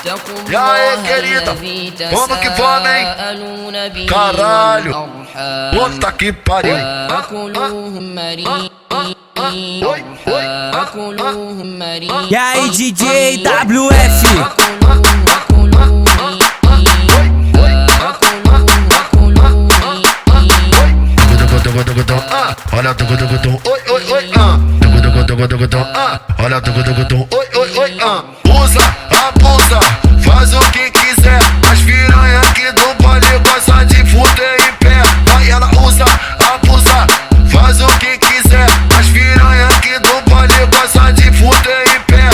E aí, querida, vamos que vamos, hein? Caralho, puta que pariu. Oi, oi. E aí, DJ WF? Olha tugudugudu, oi, oi, oi, olha tugudugudu, oi, oi, oi, usa, abusa, faz o que quiser. As piranha aqui do baile gosta de fuder em pé. Vai, ela usa, abusa, faz o que quiser. As piranha aqui do baile gosta de fuder em pé.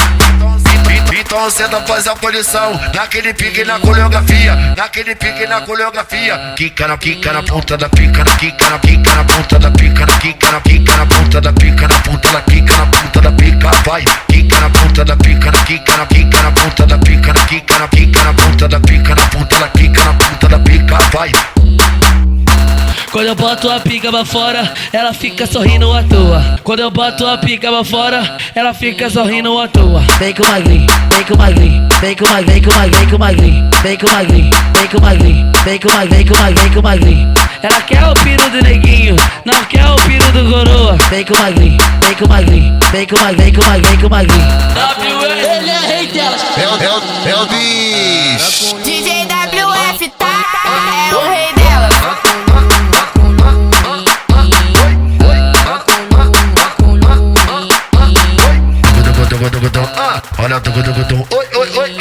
Então senta, faz a posição, naquele pique na coreografia, naquele pique na coreografia. Quica na ponta da pica, quica na ponta da pica, quica na ponta da pica, na ponta da pica, na ponta da pica, vai. Quica na ponta da pica, quica na ponta da pica, quica na ponta da pica, na ponta da pica, na ponta da pica, vai. Quando eu boto a pica pra fora, ela fica sorrindo à toa. Quando eu boto a pica pra fora, ela fica sorrindo à toa. Vem com magrinho, vem com magrinho, vem com magrinho, vem com magrinho, vem com magrinho, vem com magrinho, vem com magrinho, vem com magrinho. Ela quer o piro do neguinho, não quer o piro do coroa. Vem com magrinho, vem com magrinho, vem com magrinho, vem com magrinho. Ele é rei delas. É o bicho. DJ WF, tá? É o rei delas. Olha tugudugudu, oi, oi, oi,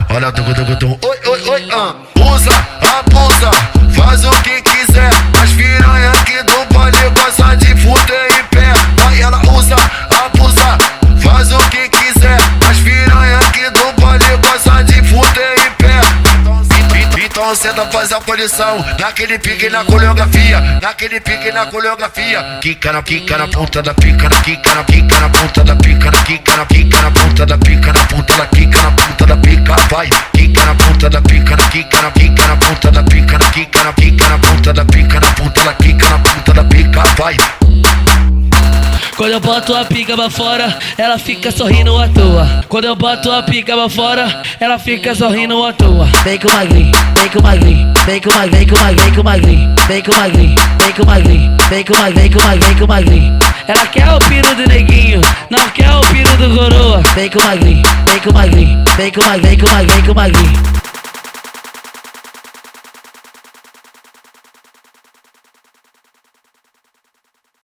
olha tugudugudu, oi, oi, oi, usa, abusa, faz o que quiser. As piranha aqui do baile gosta de fuder em pé. Vai, ela usa, abusa, faz o que quiser. As piranha aqui do baile gosta de fuder em pé. Então senta, faz a posição, naquele pique na coreografia, naquele pique na coreografia. Quica na ponta da pica, quica na ponta da pica, quica na ponta da pica, na ponta da pica, na ponta da pica, vai. Quica na ponta da pica, quica na ponta da pica, quica na ponta da pica, na ponta da pica, na ponta da pica, vai. Quando eu boto a pica pra fora, ela fica sorrindo à toa. Quando eu boto a pica pra fora, ela fica sorrindo à toa. Vem com magrinho, vem com magrinho, vem com magrinho, vem com magrinho, vem com magrinho, vem com magrinho, vem com magrinho, vem com magrinho. Ela quer o piro do neguinho, não quer o piro do coroa. Vem com magrinho, vem com magrinho, vem com magrinho, vem com magrinho.